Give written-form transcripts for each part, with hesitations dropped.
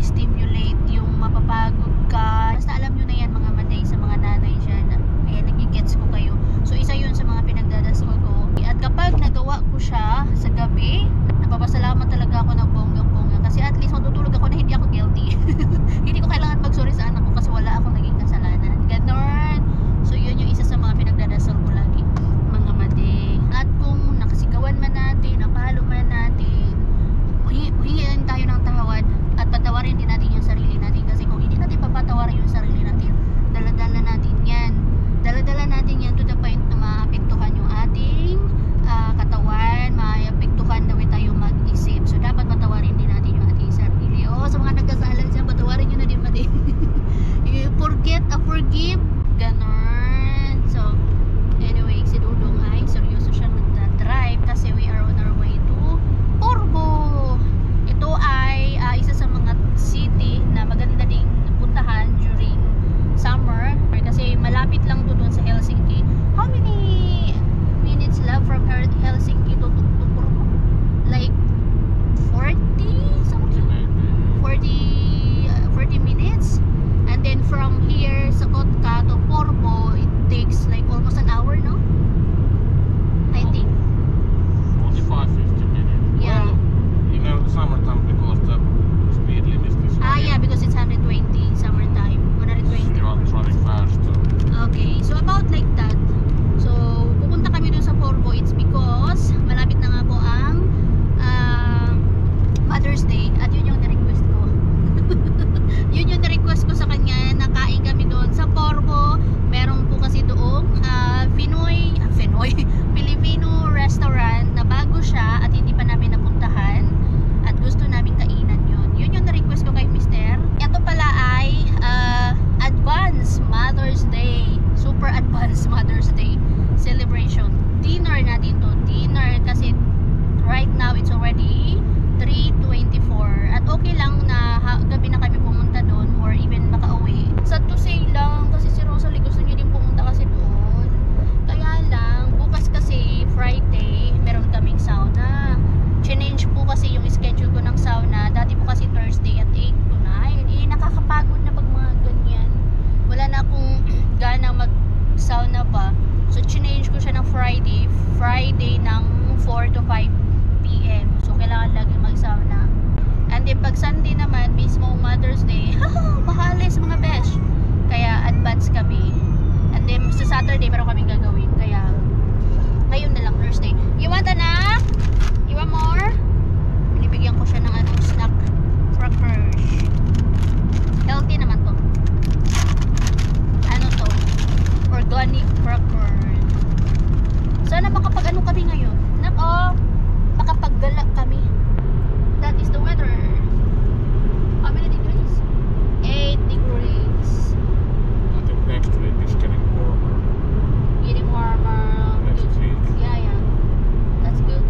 stimulate yung mapapagod ka. Basta alam nyo na yan mga maday sa mga nanay dyan. Kaya nagigets ko kayo. So isa yun sa mga pinagdadasal ko. At kapag nagawa ko siya sa gabi, napapasalamat talaga ako ng bonggang-bongga. Kasi at least matutulog ako na hindi ako guilty. Hindi ko kailangan mag-sorry sa anak ko kasi wala akong naging kasalanan. Ganon. So yun yung isa sa mga pinagdadasal ko lagi. Mga maday. At kung nakasigawan man natin, napalo man natin, hingin tayo ng tawad at patawarin din natin yung sarili natin. Kasi kung hindi natin papatawarin yung sarili natin, dala-dala natin yan. Dala-dala natin yan to the point na maapektuhan yung ating katawan, maapektuhan na tayo mag-isip. So dapat patawarin din natin yung ating sarili. Sa mga nagkasala dyan, patawarin nyo na din pa din. Forget, forgive, ganon. So anyway, si Dudong ay seryoso siya nagda-drive kasi we are on our way to Porbo. Ito ay isa sa mga city na maganda ding puntahan during summer kasi malapit lang to doon sa Helsinki. How many minutes lang from Helsinki to Porbo? Like 40 something? 40 minutes. And then from here sa Kotka to Porbo, it takes like almost an hour, no? I think 45-50 minutes. Yeah. Well, you know, summertime because the speed limit is yeah, because it's 120 summertime. 120. You are driving fast. Okay, so about like that. So pupunta kami dun sa Porbo. It's because malapit na nga po ang Mother's Day. At yun yung na-request ko. Yun yung na-request ko sa kanya. Nakain kami doon sa Porbo. Meron po kasi doong Filipino restaurant na bago siya at hindi pa namin napuntahan. At gusto namin kainan yun. Yun yung na-request ko kay Mister. Ito pala ay Advance Mother's Day. Super Advance Mother's Day celebration. Dinner natin to. Dinner kasi right now it's already 3:24. At okay lang na gabi na kami pumunta doon or even makauwi. Sad to say lang kasi si Rosalie gusto niya din pumunta kasi doon. Kaya lang, bukas kasi Friday, meron kaming sauna. Change po kasi yung schedule ko ng sauna. Dati po kasi Thursday at 8 to 9. Nakakapagod na pag mga ganyan. Wala na akong gana mag-sauna pa. So, change ko siya ng Friday ng 4 to 5 PM. So, kailangan lagi mag-sauna. And then, pag Sunday naman, mismo Mother's Day, mahalis mga besh. Kaya, advance kami. And then, sa Saturday, meron kaming gagawin. Kaya, ngayon na lang, Thursday. You want anak? You want more? Binibigyan ko siya ng snack. Crackers. Healthy naman to. Ano to? Organic cracker. Sana makapag-ano kami ngayon. Makapaggala kami. That is the weather. How many degrees? 8 degrees. I think next week is getting warmer. Getting warmer. Next Good. week. Yeah. That's good.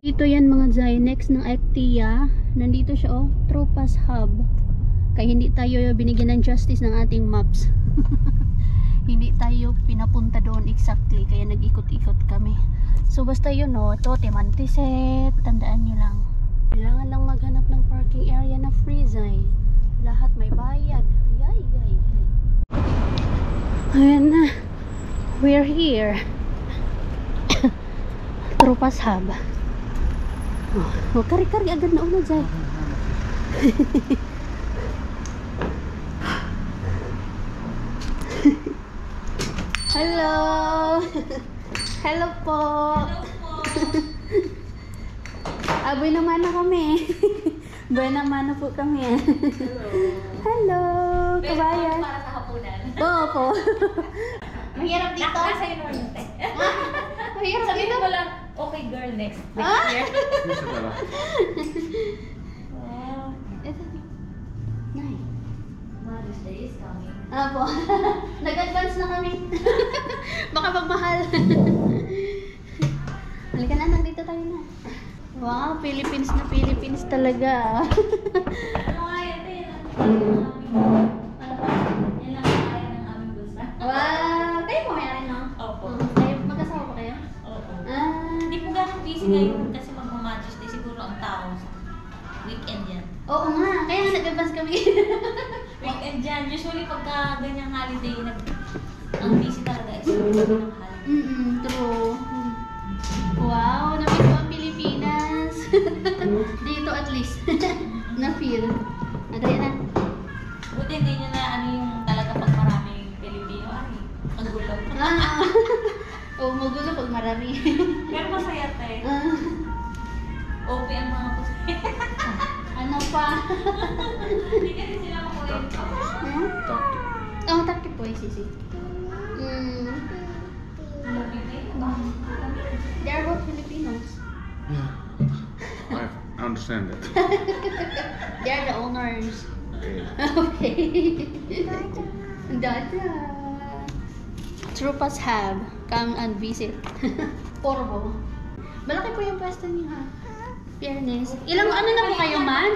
Dito yan mga Zay. Next ng Actia. Nandito siya Tropas Hub. Kaya hindi tayo binigyan ng justice ng ating maps. Hindi tayo pinapunta doon exactly. Kaya nag-ikot-ikot kami. So basta yun ito Timantiset. Tandaan nyo lang. Kailangan lang maghanap ng parking area na free Zay. Lahat may bayad. Yay. Ayan na. We're here. Tropas Hub. Kari-kari agad na una Zay. Hello. Hello po. Buena mana kami. Buena mana po kami. Hello. Kabayan. Para sa hapunan. Oo po. Mahirap dito. Nasa yun naman yung Mahirap sabihin dito. mo lang, okay girl, next year. Missä täällä? Nay. Mother's Day is coming. Apo. Nag-advance na kami. Baka magmahal. Halika na, nandito tayo na. Wow, Philippines na Philippines talaga. Ano nga yan? Yan lang ang kaya ng aming bulsa. Wow, kayo po may no? Opo. Kayo, magkasawa pa kayo? Opo. Ah, Hindi po ganun busy ngayon kasi magmamagic day siguro ang tao. kami. Weekend dyan. Usually pagka ganyang holiday, ang busy talaga is ng holiday. True. Wow, na-miss ko ang Pilipinas. Dito at least. Na-feel. Adaya na. Buti hindi nyo na ano yung talaga pag maraming Pilipino. Ay, ang gulo. Oo, magulo pag marami. Pero masaya tayo. OP ang mga puso. Ano pa? Hindi kasi sila makuwento. Oh, takip po, sisi. They are both Filipinos. Yeah. I understand it. They are the owners. Okay. Okay. Dada. Tropas have come and visit. Porvo. Malaki po yung pwesto niyo ha. Fairness. Ilang ano na po kayo man?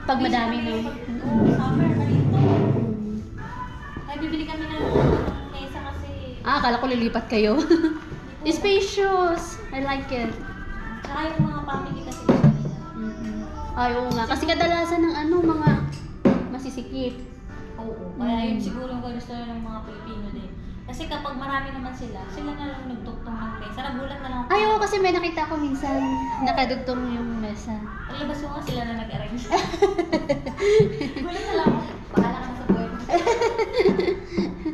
Pag madami no. Summer na dito. Ay, bibili kami ng mesa kasi. Akala ko lilipat kayo. Spacious. I like it. Tsaka yung mga family kasi gusto nila. Ay, oo nga. Kasi kadalasan ng ano, mga masisikip. Oo. Kaya yun siguro ang gusto ng mga Pilipino din. Kasi kapag marami naman sila na lang nagtuktong ng mesa. Nagulat na lang ako. Ay, oo, kasi may nakita ko minsan nakadugtong yung mesa. Paglabas ko nga sila na nag-arrange. Gulat na lang ako. Bahala ka na sa buhay mo.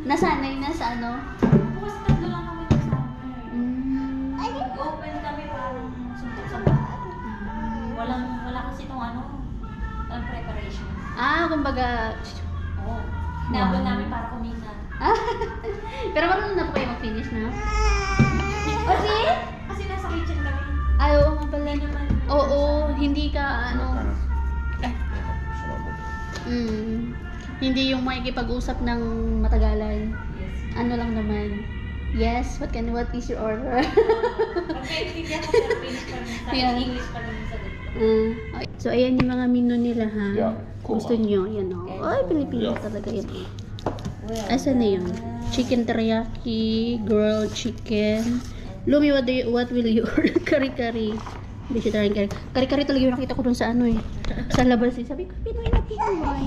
Nasanay na sa ano? Bukas tatlo lang kami ng summer. Nag-open kami parang suntok sa bahay. Wala kasi itong ang preparation. Kumbaga, Oo. Hinabol namin para kumita. pero marunong na po kayo mag-finish na? Kasi? Kasi nasa kitchen kami. Ay, oo nga pala. Hindi naman. Oo, hindi ka ano. Hindi yung makikipag-usap ng matagalan. Yes. Ano lang naman. Yes, what is your order? Pagka-intindihan ko pero English pa rin. Sa Yeah. English pa rin sa Okay. So, ayan yung mga menu nila ha. Yeah, Kung gusto nyo, yan o. Ay, Pilipino talaga yan. Well, Asan na yun? Chicken teriyaki, grilled chicken. Lumi, what will you order? Kari-kari. Vegetarian kari. Kari-kari talaga yung nakita ko dun sa ano eh. Sa labas eh. Sabi ko, Pinoy na Pinoy.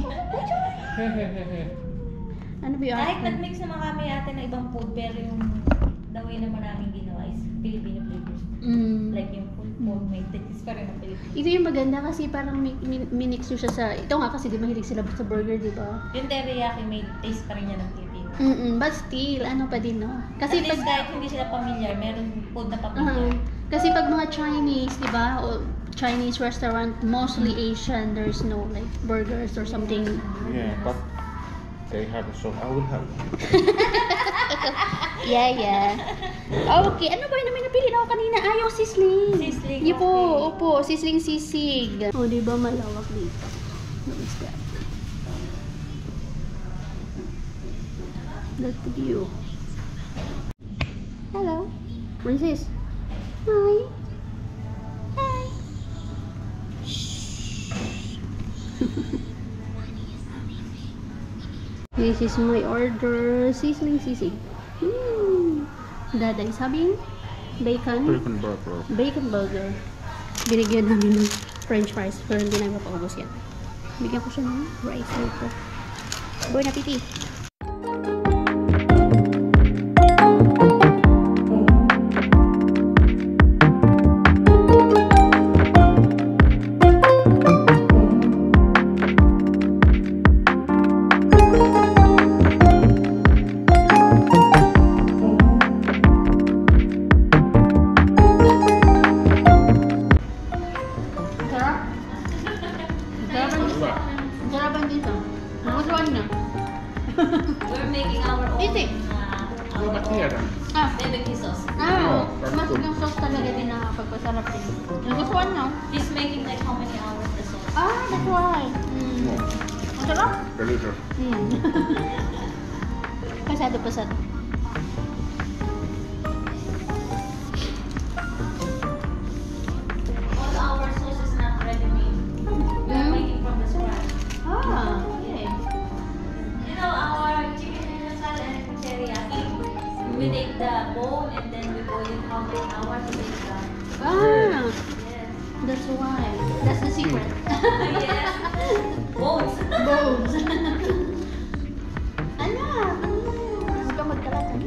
Ano ba yung kahit arte? nag-mix naman kami ate ng ibang food, pero yung the way naman namin ginawa is Filipino flavors. Like yung food may taste pa rin ng Filipino. Ito yung maganda kasi parang minix nyo siya sa... Ito nga kasi di mahilig sila sa burger, di ba? Yung teriyaki may taste pa rin niya ng Filipino. But still, ano pa din, no? Kasi At least kahit hindi sila familiar, meron food na familiar. Kasi pag mga Chinese, di ba? O Chinese restaurant, mostly Asian, there's no like burgers or something. Yeah, but they have a so I will have one. Yeah. Okay, ano ba yung may napili na ako kanina? Yung sisling. Sisling, Hindi po, okay. opo, sisling sisig. O, di ba malawak dito? What is that? Look at you. Hello. Princess. Hi. Hi. This is my order. Sisling sisig. Daday sabing. Bacon. Bacon burger. Bacon burger. Binigyan namin ng french fries. Pero hindi namin mapaubos yan. Bigyan ko siya ng rice dito. Bon appetit! Sarapan dito. Nagustuhan niya. We're making our own Easy. Go back here then. barbecue sauce. Mas yung sauce talaga din nakakapagpasarap din. Nagustuhan niya. He's making like how many hours the sauce? That's why. Ang sarap. Delicious. Pasado. All our sauce is not ready-made. We are making from the scratch. Okay. You know, our chicken inasal and teriyaki, we take the bone and then we boil it how many hours to make that. Ah, Yes. that's why. That's the secret. Yes. Bones! Bones! Anak! Huwag ka magkalatan.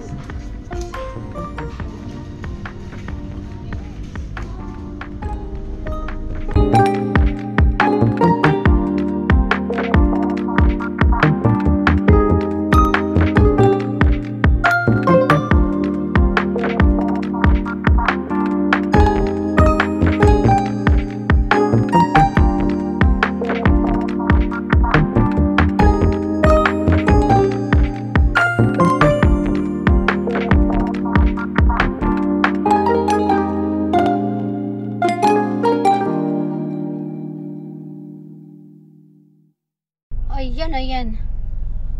Ayan.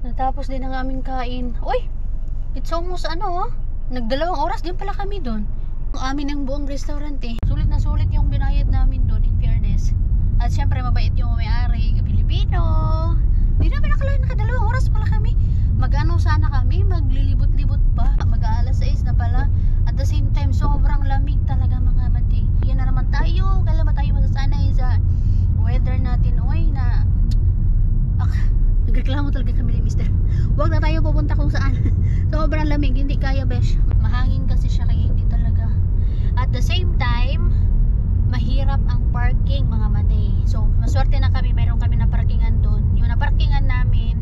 Natapos din ang aming kain. Uy! It's almost nagdalawang oras din pala kami doon. Ang amin ang buong restaurant eh. Sulit na sulit yung binayad namin doon, in fairness. At syempre mabait yung may-ari, Pilipino. Di namin nakalain, nakadalawang oras pala kami. Mag-ano sana kami, maglilibot-libot pa. Mag-aalas 6 na pala. At the same time, sobrang lamig talaga mga mati. Yan na naman tayo. Kailan ba tayo masasanay sa weather natin? Uy, nagreklamo talaga kami ni Mister. Huwag na tayo pupunta kung saan. Sobrang lamig, hindi kaya besh. Mahangin kasi siya kaya hindi talaga. At the same time, mahirap ang parking mga mate. So, maswerte na kami, mayroon kami na parkingan doon. Yung na parkingan namin,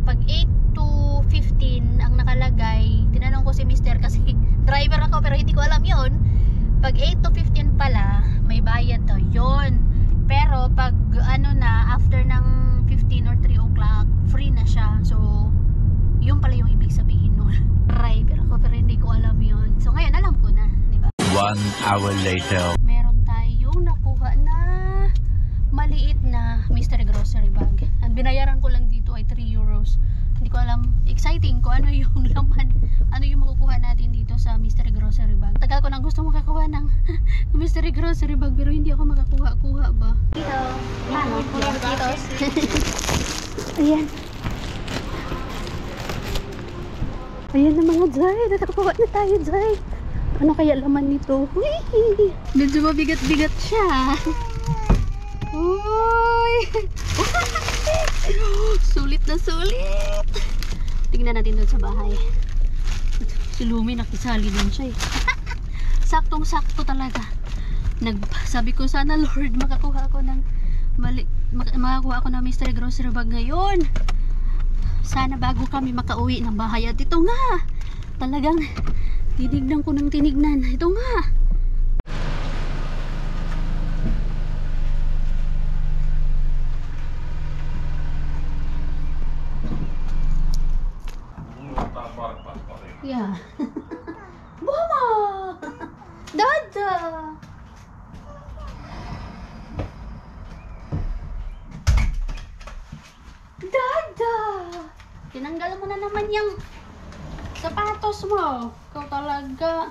pag 8 to 15 ang nakalagay, tinanong ko si Mister kasi driver ako pero hindi ko alam yon. Pag 8 to 15 pala, may bayad daw yon. Pero pag after ng 15 or 3 o'clock, free na siya. So, yun pala yung ibig sabihin nun. Driver ako pero hindi ko alam yun. So, ngayon alam ko na, di ba? 1 hour later. Meron tayong nakuha na maliit na mystery grocery bag. Ang binayaran ko lang dito ay 3 euros. Hindi ko alam, exciting ko ano yung laman, ano yung makukuha natin dito sa mystery grocery bag. Tagal ko nang gusto makakuha ng mystery grocery bag pero hindi ako makakuha-kuha ba. Dito, dito. Ayan. Ayan na mga Jai, nakakuha na tayo Jai. Ano kaya laman nito? Medyo mabigat-bigat siya. Uy! Sulit na sulit! Tingnan natin doon sa bahay. Si Lumi nakisali din siya eh. Saktong-sakto talaga. Sabi ko sana Lord makakuha ako ng makakuha ako ng mystery grocery bag ngayon. Sana bago kami makauwi ng bahay. At ito nga, talagang tinignan ko ng tinignan. Ito nga. Yeah. Mama! Dada! Dada! Tinanggal mo na naman yung sapatos mo. Ikaw talaga.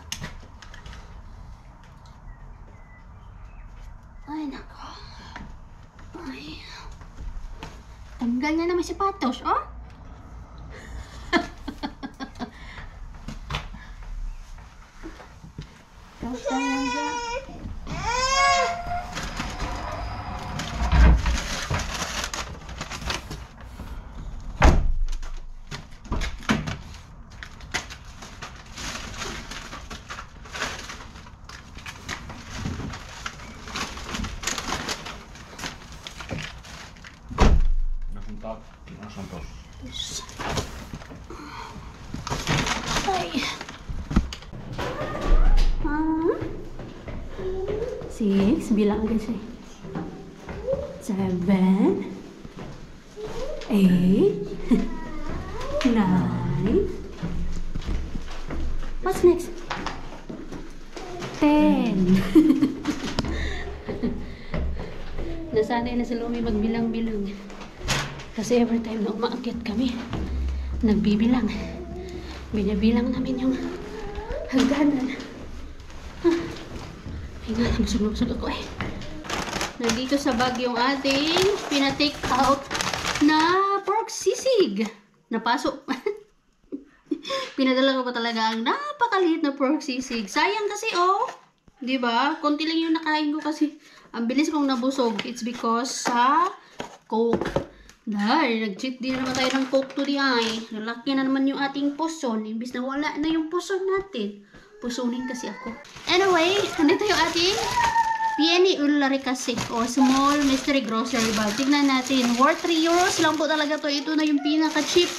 Ay, nako. Ay. Tanggal na naman sapatos, oh? Ay. 6, bilang agad siya. 7, 8, 9. What's next? 10. Nasanay na si Lumi magbilang-bilang. Kasi every time na umaakyat kami, nagbibilang. Binabilang namin yung hagdanan. Hinga na, busog ako eh. Nandito sa bag yung ating pinatake out na pork sisig. Napasok. Pinadala ko pa talaga ang napakaliit na pork sisig. Sayang kasi oh. Diba? Konti lang yung nakain ko kasi ang bilis kong nabusog. It's because sa Coke. Dahil, nag-treat din naman tayo ng Coke to the eye. Lalaki na naman yung ating puson. Imbis na wala na yung puson natin. Pusunin kasi ako. Anyway, nandito yung ating Pieni Ulari kasi. O, small mystery grocery bag. Tignan natin. Worth 3 euros lang po talaga to. Ito na yung pinaka-cheap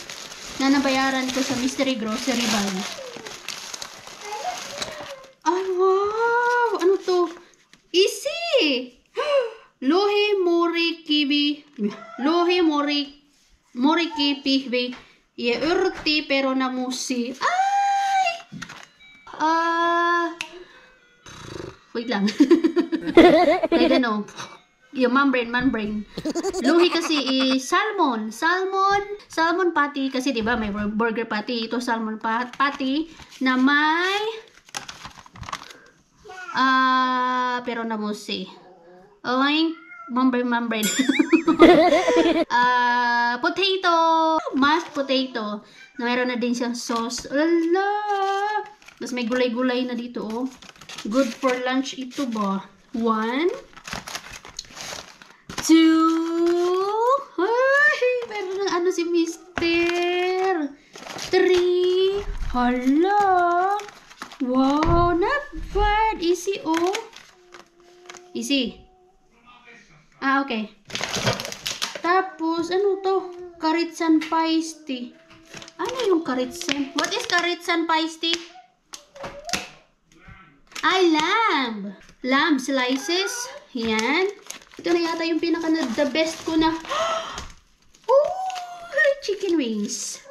na nabayaran ko sa mystery grocery bag. Ay, wow! Ano to? Easy! Lohi mori kibi. Lohi mori kibi. Ye urti pero namusi. Ay! Wait lang. I don't know. Yung membrane. Lohi kasi is salmon. Salmon patty. Kasi diba may burger patty. Ito salmon patty na may pero namusi. Like membrane. Potato. Mashed potato. Na meron na din siyang sauce. Ala! Tapos may gulay-gulay na dito, oh. Good for lunch ito ba? 1, 2. Ay, meron ng ano si Mister. 3. Hala. Wow, not bad. Easy, oh. Easy. Okay. Tapos, ano to? Karitsan paiste. Ano yung karitsan? What is karitsan paiste? Ay, lamb. Lamb slices. Yan. Ito na yata yung pinaka na the best ko na. Oh, chicken wings.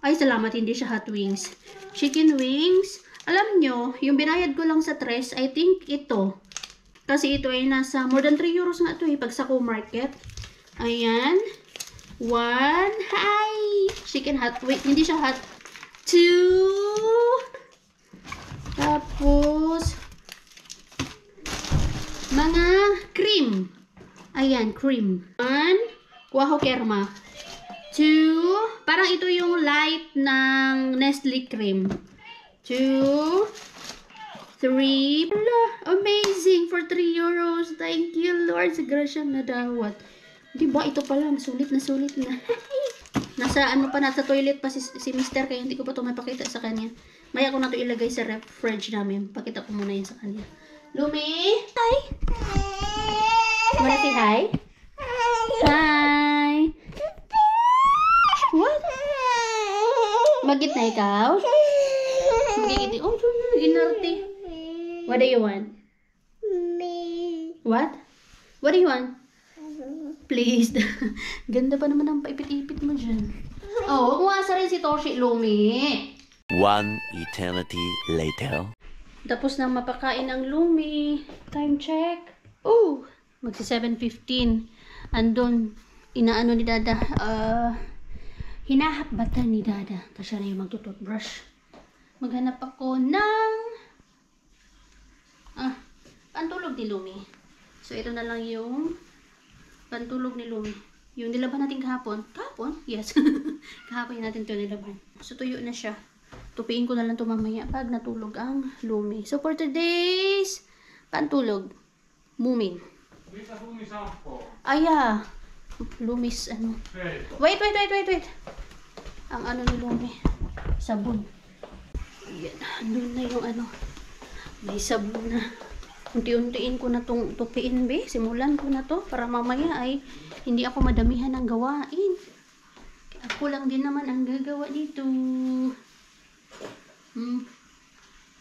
Ay, salamat. Hindi siya hot wings. Chicken wings. Alam nyo, yung binayad ko lang sa tres, I think ito. Kasi ito ay nasa more than 3 euros nga ito eh, pag sa Co-Market. Ayan. 1. Hi! Chicken hot. Wait, hindi siya hot. 2. Tapos, mga cream. Ayan, cream. 1. Kuaho kerma. 2. Parang ito yung light ng Nestle cream. 2. 3. Amazing for 3 euros. Thank you, Lord. Sa grasya na dawat. Diba, ito pa lang. Sulit na. Nasa toilet pa si Mister. Kaya hindi ko pa ito mapakita sa kanya. Maya ko na ito ilagay sa fridge namin. Pakita ko muna yun sa kanya. Lumi! Hi! Wanna say hi? Hi! What? Magit na ikaw? Magigit. Oh, inarte. What do you want? What? What do you want? Please. Ganda pa naman ang paipit-ipit mo dyan. Oh, kumasa rin si Toshi Lumi. 1 eternity later. Tapos na mapakain ang Lumi. Time check. Oh, magsi 7:15. Andun, inaano ni Dada. Hinahapbatan ni Dada. Tapos siya na yung magtututbrush. Maghanap ako ng pantulog ni Lumi. So, ito na lang yung pantulog ni Lumi. Yung nilaban natin kahapon. Kahapon? Yes. Kahapon natin ito nilaban. So, tuyo na siya. Tupiin ko na lang ito mamaya pag natulog ang Lumi. So, for today's pantulog, Mumin. Aya. Lumis, ano. Wait. Ang ano ni Lumi. Sabon. Ayan. Doon na yung ano. May sabon na. Unti-untiin ko na itong tupiin, be. Simulan ko na to para mamaya ay hindi ako madamihan ng gawain. Ako lang din naman ang gagawa dito.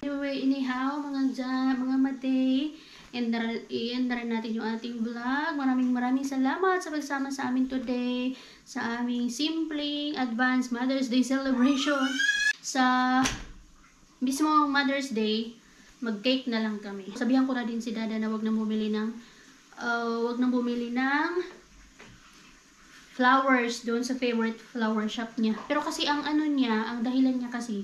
Anyway, anyhow, mga maday, and na rin natin yung ating vlog. Maraming salamat sa pagsama sa amin today sa aming simpleng advanced Mother's Day celebration. Sa mismo Mother's Day, mag-cake na lang kami. Sabihan ko na din si Dada na wag nang bumili ng flowers doon sa favorite flower shop niya. Pero kasi ang ano niya, ang dahilan niya kasi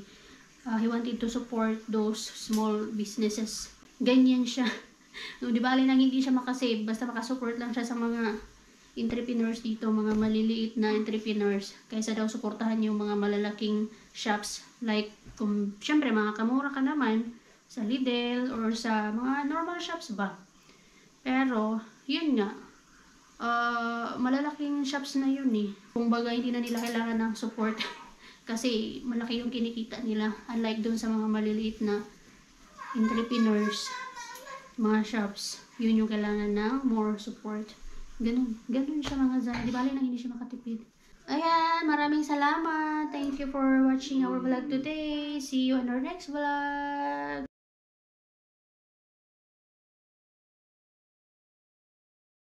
he wanted to support those small businesses. Ganyan siya. Di ba nang hindi siya makasave, basta makasupport lang siya sa mga entrepreneurs dito, mga maliliit na entrepreneurs. Kaysa daw suportahan yung mga malalaking shops like syempre mga kamura ka naman sa Lidl or sa mga normal shops ba. Pero yun nga, malalaking shops na yun eh. Kung baga hindi na nila kailangan ng support kasi malaki yung kinikita nila, unlike dun sa mga maliliit na entrepreneurs, mga shops, yun yung kailangan ng more support. Ganun siya mga Zay. Di bali na hindi siya makatipid. Ayan, maraming salamat. Thank you for watching our vlog today. See you on our next vlog.